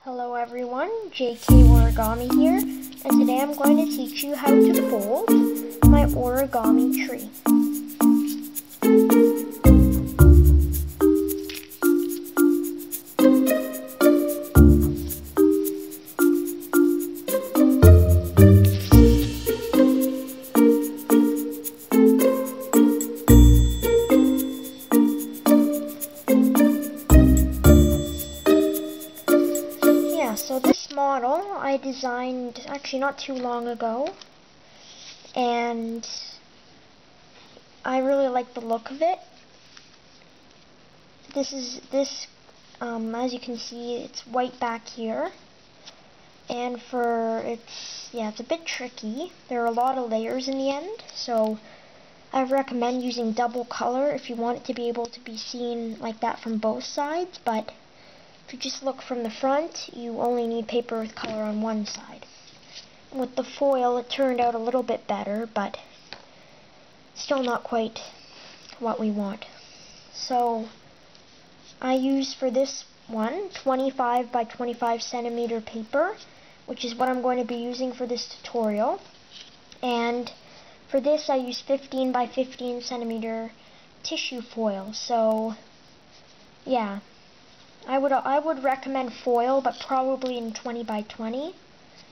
Hello everyone, JK Origami here, and today I'm going to teach you how to fold my origami tree. So this model I designed actually not too long ago, and I really like the look of it. As you can see, it's white back here, and it's a bit tricky. There are a lot of layers in the end, so I recommend using double color if you want it to be able to be seen like that from both sides, but if you just look from the front, you only need paper with color on one side. With the foil, it turned out a little bit better, but still not quite what we want. So I use for this one 25 by 25 centimeter paper, which is what I'm going to be using for this tutorial. And for this, I use 15 by 15 centimeter tissue foil. So yeah. I would recommend foil, but probably in 20 by 20.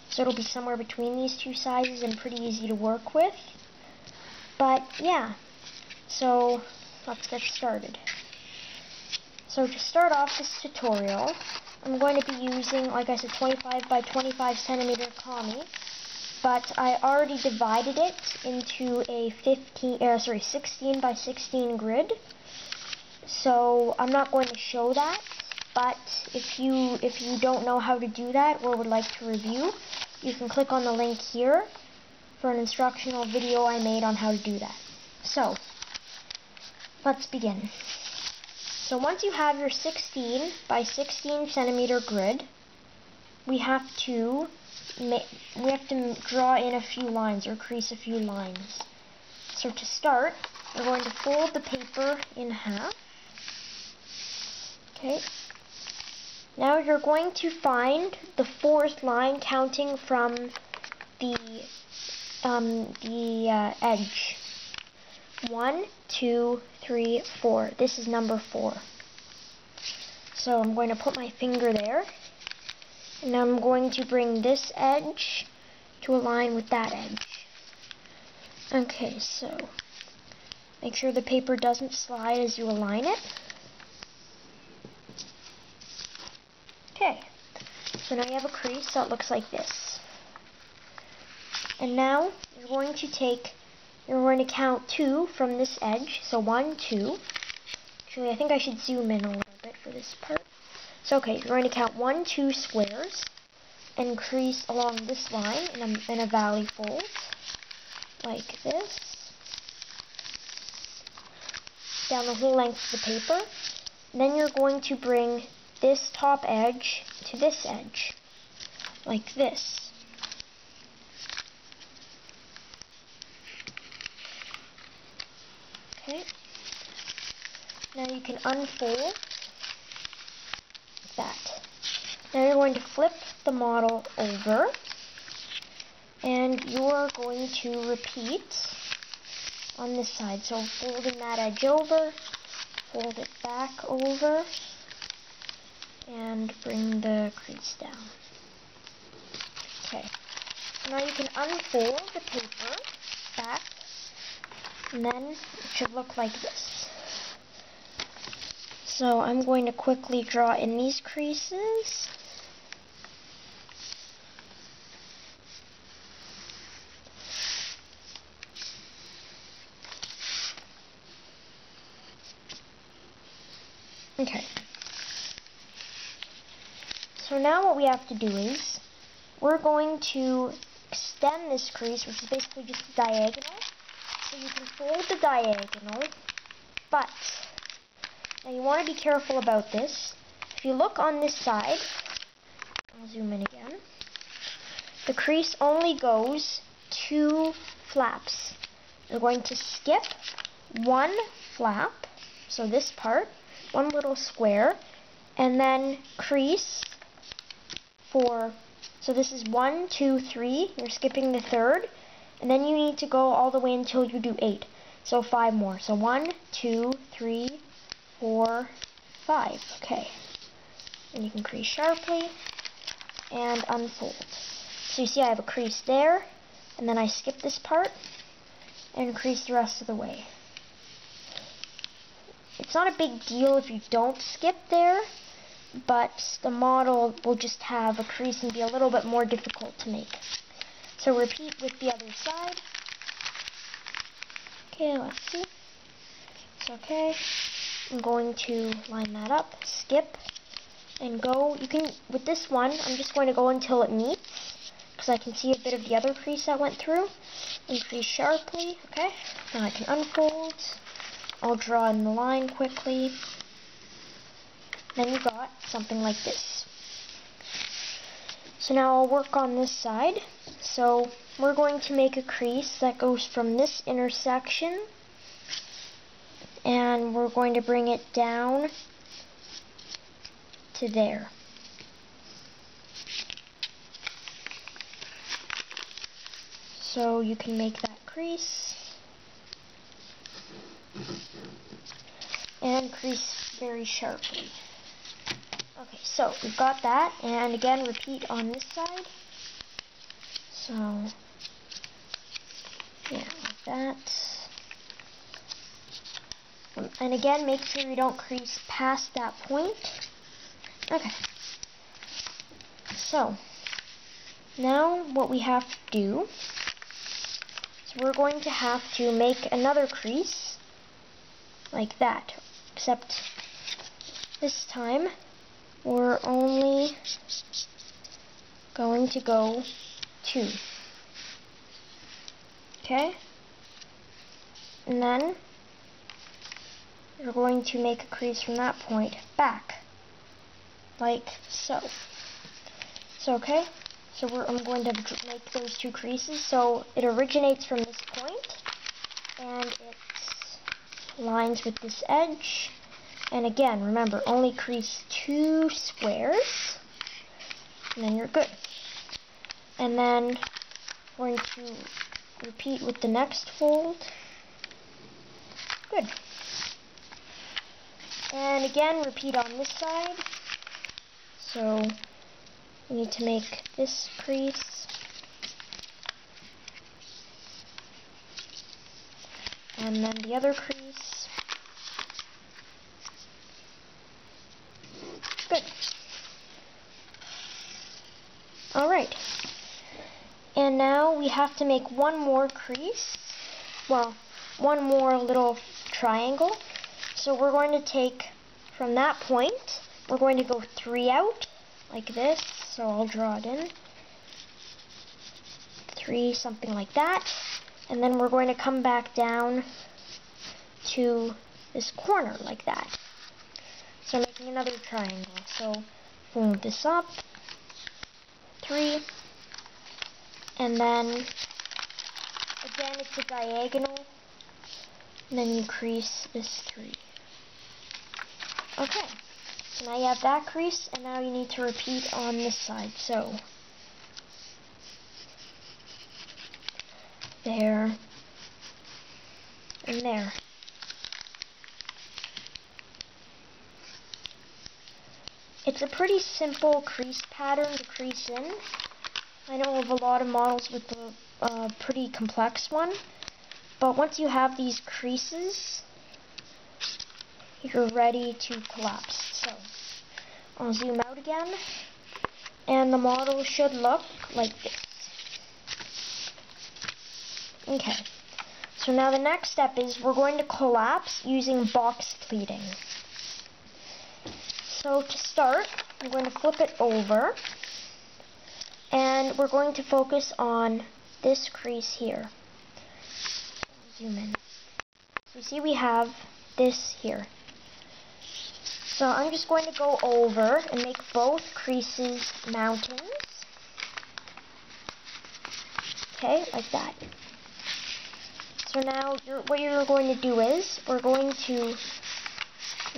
So it'll be somewhere between these two sizes and pretty easy to work with. But yeah, so let's get started. So to start off this tutorial, I'm going to be using, like I said, 25 by 25 centimeter kami, but I already divided it into a 16 by 16 grid. So I'm not going to show that. But if you don't know how to do that or would like to review, you can click on the link here for an instructional video I made on how to do that. So, let's begin. So once you have your 16 by 16 centimeter grid, we have to draw in a few lines or crease a few lines. So to start, we're going to fold the paper in half. Okay. Now you're going to find the fourth line counting from the edge. 1, 2, 3, 4. This is number 4. So I'm going to put my finger there, and I'm going to bring this edge to align with that edge. Okay, so make sure the paper doesn't slide as you align it. Okay, so now you have a crease, so it looks like this. And now you're going to count 2 from this edge. So 1, 2. Actually, I think I should zoom in a little bit for this part. So okay, you're going to count 1, 2 squares and crease along this line in a valley fold, like this, down the whole length of the paper. And then you're going to bring this top edge to this edge, like this. Okay. Now you can unfold that. Now you're going to flip the model over, and you're going to repeat on this side. So folding that edge over, fold it back over, and bring the crease down. Okay, so now you can unfold the paper back, and then it should look like this. So I'm going to quickly draw in these creases. Okay. So now what we have to do is, we're going to extend this crease, which is basically just a diagonal. So you can fold the diagonal, but now you want to be careful about this. If you look on this side, I'll zoom in again, the crease only goes 2 flaps. You're going to skip 1 flap, so this part, 1 little square, and then crease 4. So this is 1, 2, 3. You're skipping the third. And then you need to go all the way until you do 8. So 5 more. So 1, 2, 3, 4, 5. Okay. And you can crease sharply and unfold. So you see I have a crease there, and then I skip this part and crease the rest of the way. It's not a big deal if you don't skip there, but the model will just have a crease and be a little bit more difficult to make. So repeat with the other side. Okay, let's see. It's okay. I'm going to line that up, skip, and go. You can, with this one, I'm just going to go until it meets, because I can see a bit of the other crease that went through. And crease sharply, okay? Now I can unfold. I'll draw in the line quickly. Then you got something like this. So now I'll work on this side. So we're going to make a crease that goes from this intersection, and we're going to bring it down to there. So you can make that crease and crease very sharply. Okay, so we've got that, and again repeat on this side. So yeah, like that. And again, make sure you don't crease past that point. Okay. So now what we have to do is we're going to have to make another crease like that, except this time we're only going to go 2. Okay? And then you're going to make a crease from that point back, like so. So, okay? So I'm going to make those 2 creases. So it originates from this point, and it lines with this edge. And again, remember, only crease 2 squares, and then you're good. And then we're going to repeat with the next fold. Good. And again, repeat on this side. So we need to make this crease. And then the other crease. Good. Alright. And now we have to make one more crease. Well, one more little triangle. So we're going to take from that point, we're going to go 3 out, like this. So I'll draw it in. 3, something like that. And then we're going to come back down to this corner, like that. So I'm making another triangle. So fold this up, 3, and then again it's a diagonal, and then you crease this 3. Okay, so now you have that crease, and now you need to repeat on this side. So there and there. It's a pretty simple crease pattern to crease in. I know of a lot of models with a pretty complex one, but once you have these creases, you're ready to collapse. So I'll zoom out again, and the model should look like this. Okay, so now the next step is we're going to collapse using box pleating. So to start, I'm going to flip it over, and we're going to focus on this crease here. Zoom in. So you see we have this here. So I'm just going to go over and make both creases mountains. Okay, like that. So now what you're going to do is we're going to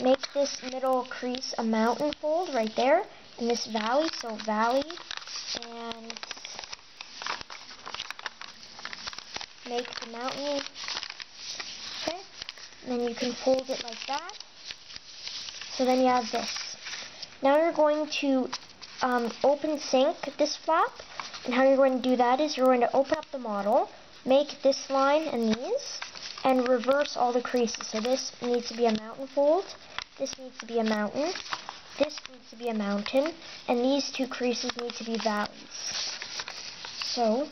make this middle crease a mountain fold right there, in this valley, so valley, and make the mountain. Okay, and then you can fold it like that. So then you have this. Now you're going to open sync this flap, and how you're going to do that is you're going to open up the model, make this line and these, and reverse all the creases. So this needs to be a mountain fold, this needs to be a mountain, this needs to be a mountain, and these two creases need to be valleys. So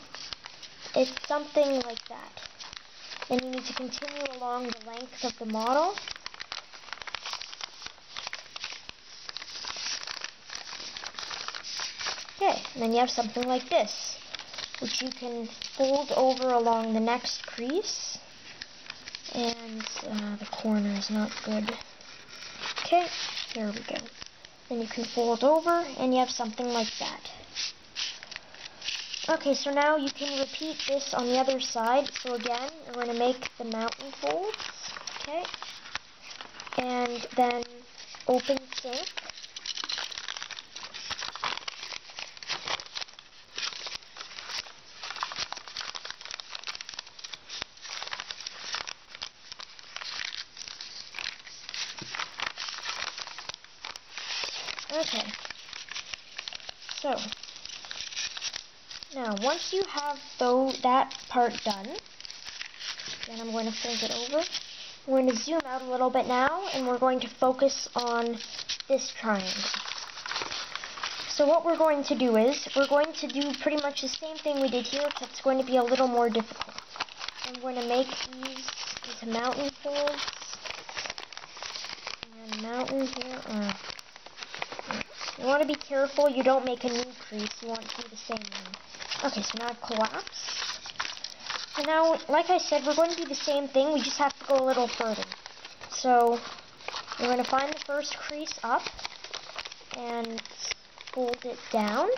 it's something like that. Then you need to continue along the length of the model. Okay, and then you have something like this, which you can fold over along the next crease. And the corner is not good. Okay, there we go. Then you can fold over, and you have something like that. Okay, so now you can repeat this on the other side. So again, you're going to make the mountain folds, okay? And then open sync. Okay, so now once you have that part done, then I'm going to fold it over. We're going to zoom out a little bit now, and we're going to focus on this triangle. So what we're going to do is, we're going to do pretty much the same thing we did here, except it's going to be a little more difficult. I'm going to make these into mountain folds, and mountain here. You want to be careful you don't make a new crease. You want to do the same one. Okay, so now I've collapsed. So now, like I said, we're going to do the same thing. We just have to go a little further. So we're going to find the first crease up and fold it down.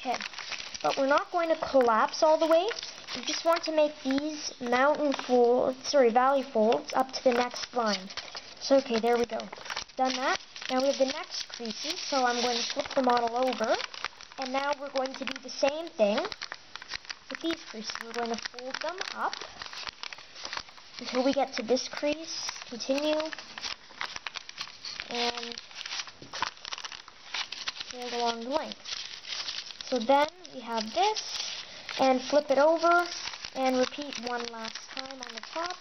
Okay, but we're not going to collapse all the way. You just want to make these valley folds up to the next line. So okay, there we go. Done that. Now we have the next creases, so I'm going to flip the model over, and now we're going to do the same thing with these creases. We're going to fold them up until we get to this crease, continue, and fold along the length. So then we have this, and flip it over, and repeat one last time on the top,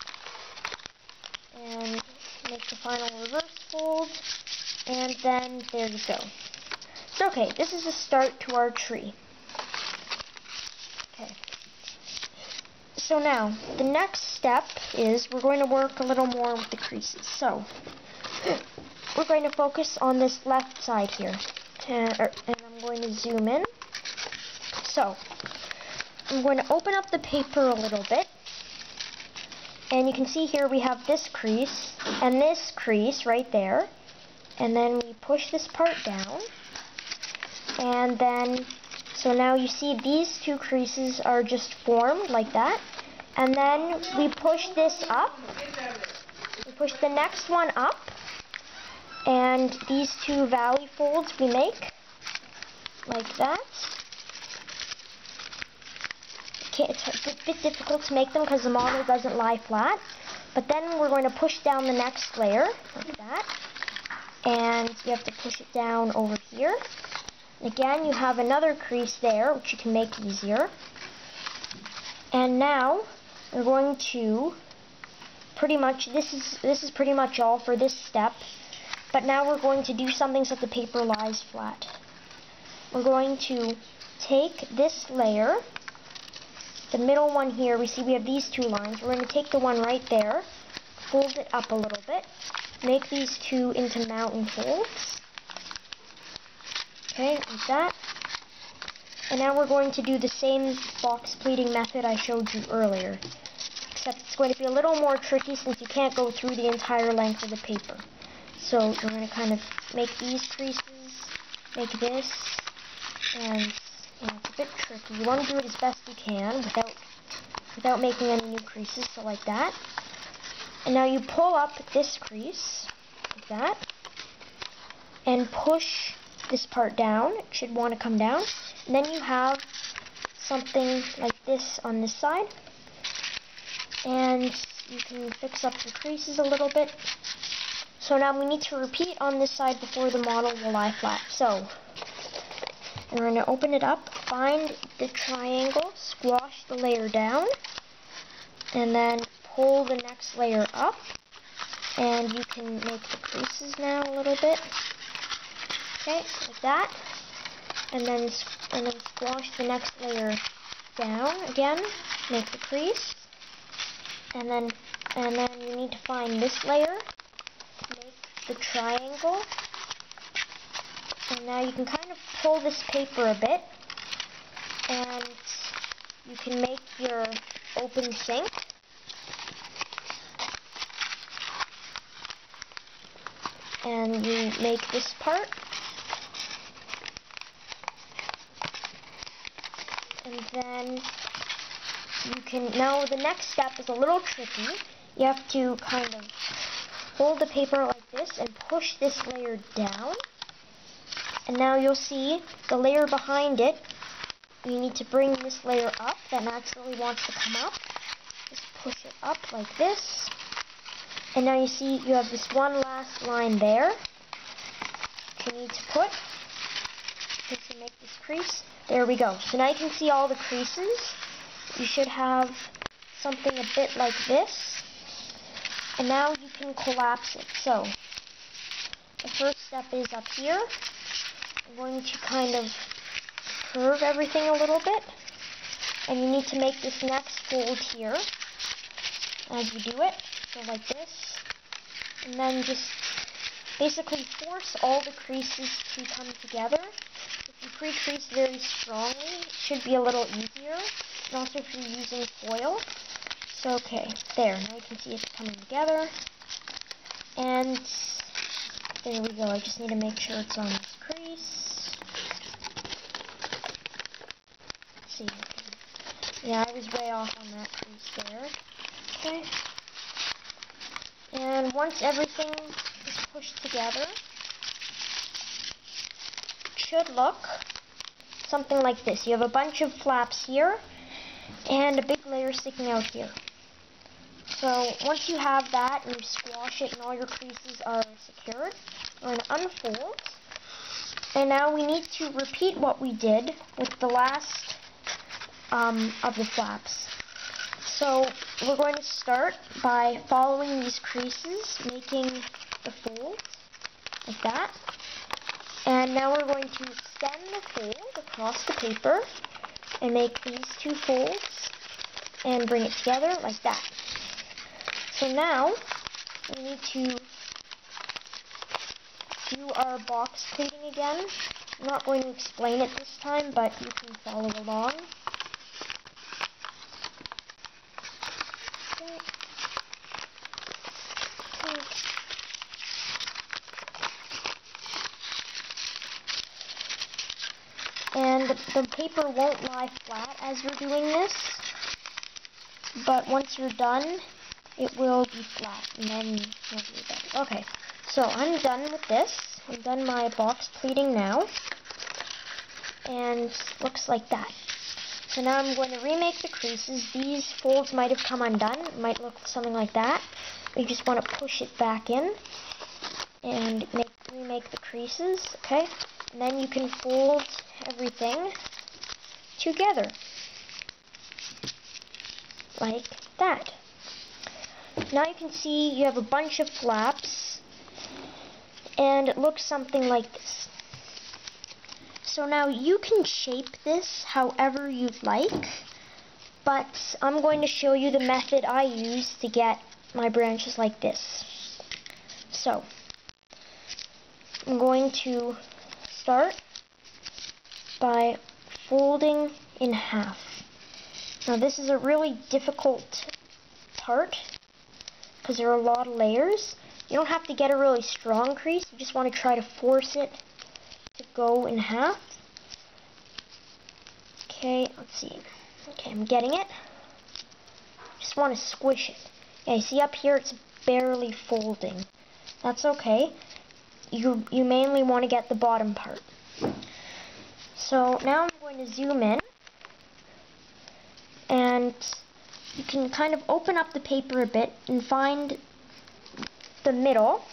and make the final reverse fold, and then there you go. So okay, this is a start to our tree. Okay. So now, the next step is we're going to work a little more with the creases. So, we're going to focus on this left side here, and I'm going to zoom in. So, I'm going to open up the paper a little bit, and you can see here we have this crease and this crease right there, and then we push this part down, and then, so now you see these two creases are just formed like that, and then we push this up, we push the next one up, and these two valley folds we make like that. It's a bit difficult to make them because the model doesn't lie flat. But then we're going to push down the next layer, like that. And you have to push it down over here. And again, you have another crease there, which you can make easier. And now, we're going to pretty much, this is pretty much all for this step. But now we're going to do something so that the paper lies flat. We're going to take this layer, the middle one here, we see we have these two lines. We're going to take the one right there, fold it up a little bit, make these two into mountain folds. Okay, like that. And now we're going to do the same box pleating method I showed you earlier, except it's going to be a little more tricky since you can't go through the entire length of the paper. So you're going to kind of make these creases, make this, and it's a bit tricky. You want to do it as best you can without making any new creases, so like that. And now you pull up this crease, like that, and push this part down. It should want to come down. And then you have something like this on this side. And you can fix up the creases a little bit. So now we need to repeat on this side before the model will lie flat. So, we're going to open it up, find the triangle, squash the layer down, and then pull the next layer up. And you can make the creases now a little bit. Okay, like that. And then squash the next layer down again, make the crease. And then you need to find this layer, make the triangle. And now you can kind of pull this paper a bit, and you can make your open sink. And you make this part. And then you can, now the next step is a little tricky. You have to kind of hold the paper like this and push this layer down. And now you'll see the layer behind it. You need to bring this layer up that naturally wants to come up. Just push it up like this. And now you see you have this one last line there. You need to put to make this crease. There we go. So now you can see all the creases. You should have something a bit like this. And now you can collapse it. So the first step is up here. I'm going to kind of curve everything a little bit. And you need to make this next fold here as you do it. So like this. And then just basically force all the creases to come together. If you pre-crease very strongly, it should be a little easier. And also if you're using foil. So okay, there. Now you can see it's coming together. And there we go. I just need to make sure it's on this crease. Let's see. Yeah, I was way off on that crease there. Okay. And once everything is pushed together, it should look something like this. You have a bunch of flaps here and a big layer sticking out here. So once you have that and you squash it and all your creases are secured, we're going to unfold. And now we need to repeat what we did with the last of the flaps. So we're going to start by following these creases, making the folds like that. And now we're going to extend the fold across the paper and make these two folds and bring it together like that. So now we need to do our box pleating again. I'm not going to explain it this time, but you can follow along. And the paper won't lie flat as you're doing this, but once you're done, it will be flat, and then you'll be done. Okay, so I'm done with this. I'm done my box pleating now, and looks like that. So now I'm going to remake the creases. These folds might have come undone. It might look something like that. You just want to push it back in and remake the creases, okay? And then you can fold everything together like that. Now you can see you have a bunch of flaps and it looks something like this. So now you can shape this however you'd like, but I'm going to show you the method I use to get my branches like this. So I'm going to start by folding in half. Now this is a really difficult part because there are a lot of layers. You don't have to get a really strong crease, you just want to try to force it to go in half. Okay, let's see. Okay, I'm getting it. Just want to squish it. Yeah, you see up here it's a barely folding. That's okay. You mainly want to get the bottom part. So now I'm going to zoom in, and you can kind of open up the paper a bit and find the middle.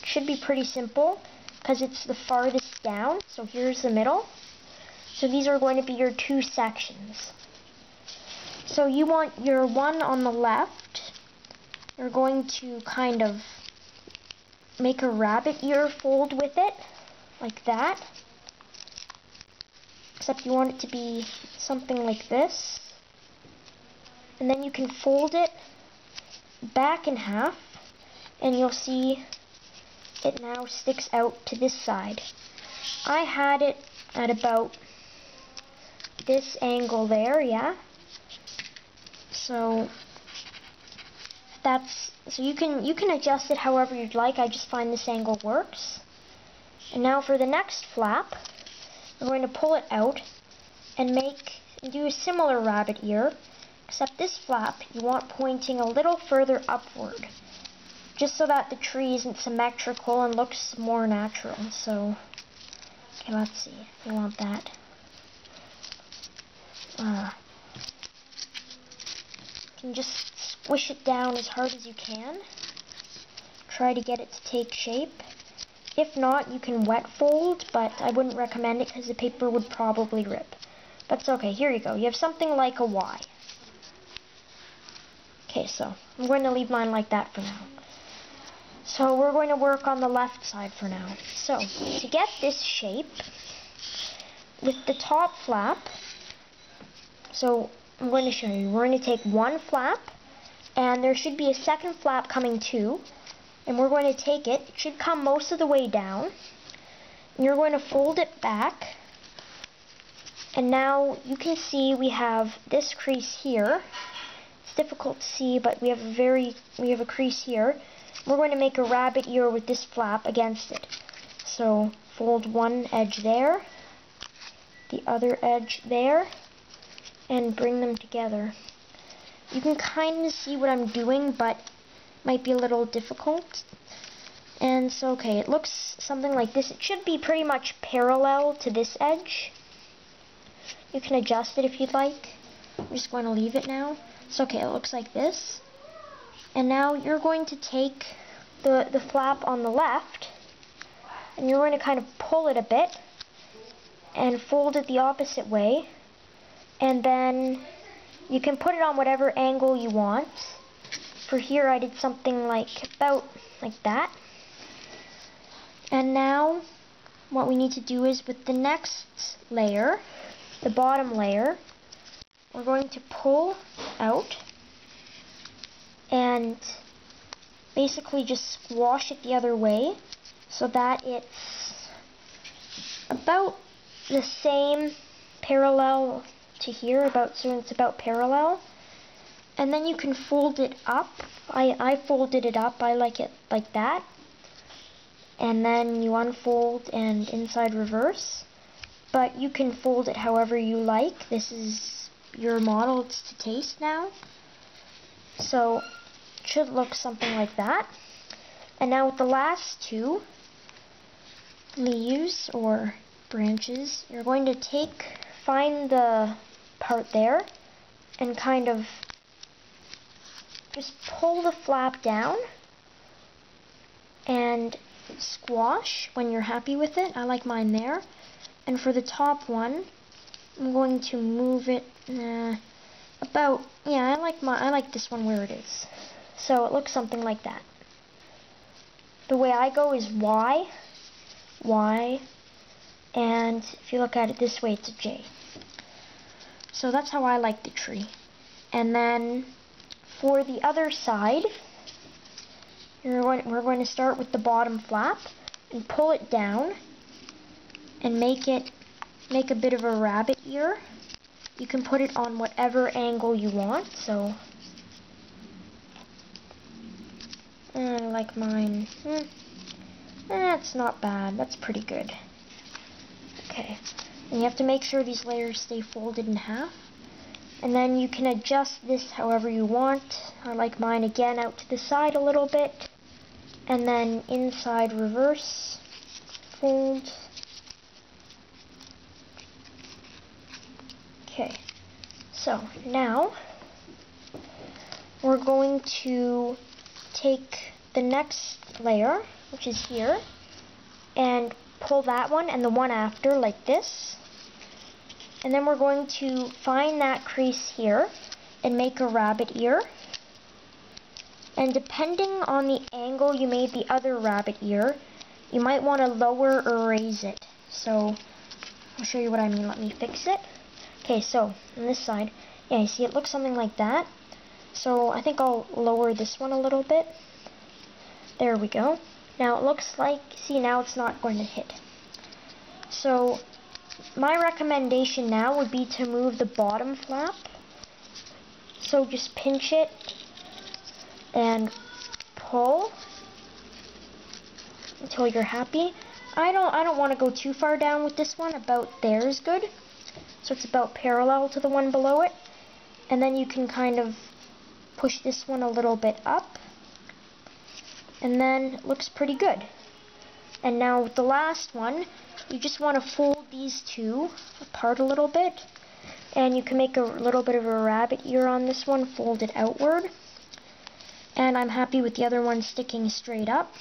It should be pretty simple because it's the farthest down. So here's the middle. So these are going to be your two sections. So you want your one on the left, you're going to kind of make a rabbit ear fold with it, like that. Except you want it to be something like this. And then you can fold it back in half, and you'll see it now sticks out to this side. I had it at about this angle there, yeah. So you can adjust it however you'd like. I just find this angle works. And now for the next flap, we're going to pull it out and do a similar rabbit ear, except this flap you want pointing a little further upward, just so that the tree isn't symmetrical and looks more natural. So, okay, let's see. We want that. You can just squish it down as hard as you can. Try to get it to take shape. If not, you can wet fold, but I wouldn't recommend it because the paper would probably rip. That's okay. Here you go. You have something like a Y. Okay, so I'm going to leave mine like that for now. So we're going to work on the left side for now. So to get this shape, with the top flap, so I'm going to show you. We're going to take one flap, and there should be a second flap coming too. And we're going to take it. It should come most of the way down. And you're going to fold it back. And now you can see we have this crease here. It's difficult to see, but we have a crease here. We're going to make a rabbit ear with this flap against it. So fold one edge there, the other edge there, and bring them together. You can kind of see what I'm doing, but might be a little difficult. And so, okay, it looks something like this. It should be pretty much parallel to this edge. You can adjust it if you'd like. I'm just going to leave it now. So, okay, it looks like this. And now you're going to take the flap on the left, and you're going to kind of pull it a bit and fold it the opposite way. And then you can put it on whatever angle you want. For here, I did something like about like that. And now what we need to do is with the next layer, the bottom layer, we're going to pull out and basically just squash it the other way so that it's about the same parallel to here, so it's about parallel. And then you can fold it up. I folded it up. I like it like that. And then you unfold and inside reverse. But you can fold it however you like. This is your model. It's to taste now. So it should look something like that. And now with the last two leaves or branches, you're going to find the part there and kind of just pull the flap down and squash when you're happy with it. I like mine there. And for the top one, I'm going to move it I like this one where it is. So it looks something like that. The way I go is Y, Y, and if you look at it this way, it's a J. So that's how I like the tree. And then for the other side, we're going to start with the bottom flap and pull it down and make a bit of a rabbit ear. You can put it on whatever angle you want. So I like mine. That's not bad. That's pretty good. Okay. And you have to make sure these layers stay folded in half. And then you can adjust this however you want. I like mine again out to the side a little bit. And then inside reverse, fold. Okay, so now we're going to take the next layer, which is here, and pull that one and the one after like this. And then we're going to find that crease here and make a rabbit ear. And depending on the angle you made the other rabbit ear, you might want to lower or raise it. So I'll show you what I mean. Let me fix it. Okay, so on this side, yeah, you see it looks something like that. So I think I'll lower this one a little bit. There we go. Now it looks like, see, now it's not going to hit. So my recommendation now would be to move the bottom flap. So just pinch it and pull until you're happy. I don't want to go too far down with this one. About there is good. So it's about parallel to the one below it. And then you can kind of push this one a little bit up. And then it looks pretty good. And now with the last one, you just want to fold these two apart a little bit. And you can make a little bit of a rabbit ear on this one, fold it outward. And I'm happy with the other one sticking straight up.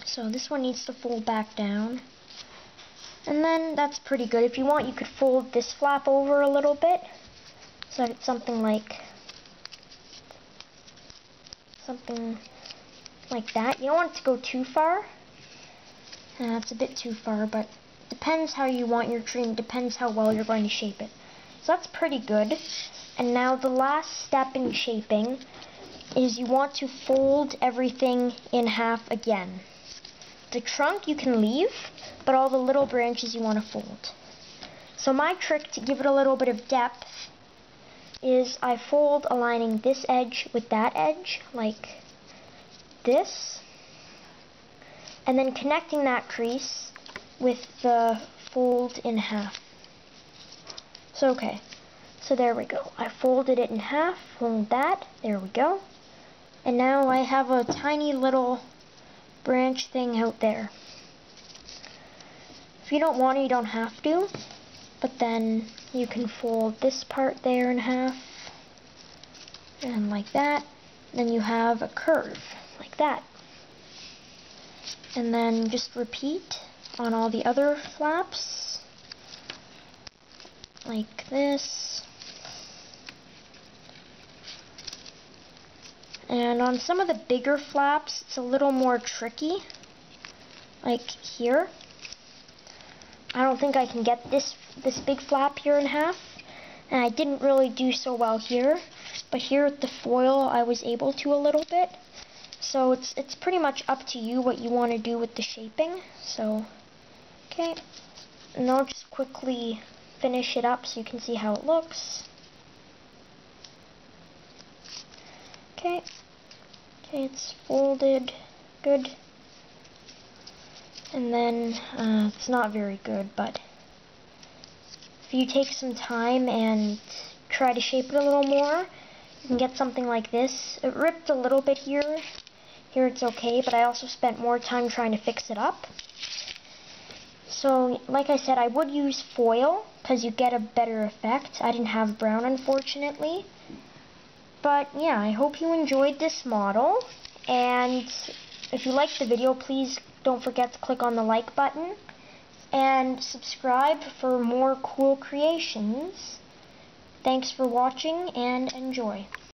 So this one needs to fold back down. And then that's pretty good. If you want, you could fold this flap over a little bit. So it's something like that. You don't want it to go too far. It's a bit too far, but it depends how you want your tree, and depends how well you're going to shape it. So that's pretty good. And now the last step in shaping is you want to fold everything in half again. The trunk you can leave, but all the little branches you want to fold. So my trick to give it a little bit of depth is I fold aligning this edge with that edge, like this, and then connecting that crease with the fold in half. So okay, so there we go. I folded it in half, fold that, there we go. And now I have a tiny little branch thing out there. If you don't want to, you don't have to, but then you can fold this part there in half, and like that. Then you have a curve, like that. And then just repeat on all the other flaps, like this. And on some of the bigger flaps, it's a little more tricky, like here. I don't think I can get this big flap here in half, and I didn't really do so well here, but here with the foil I was able to a little bit. So it's pretty much up to you what you want to do with the shaping. So, okay, and I'll just quickly finish it up so you can see how it looks. Okay, it's folded good. And then, it's not very good, but if you take some time and try to shape it a little more, you can get something like this. It ripped a little bit here. Here it's okay, but I also spent more time trying to fix it up. So, like I said, I would use foil, because you get a better effect. I didn't have brown, unfortunately. But, yeah, I hope you enjoyed this model. And if you liked the video, please don't forget to click on the like button. And subscribe for more cool creations. Thanks for watching, and enjoy.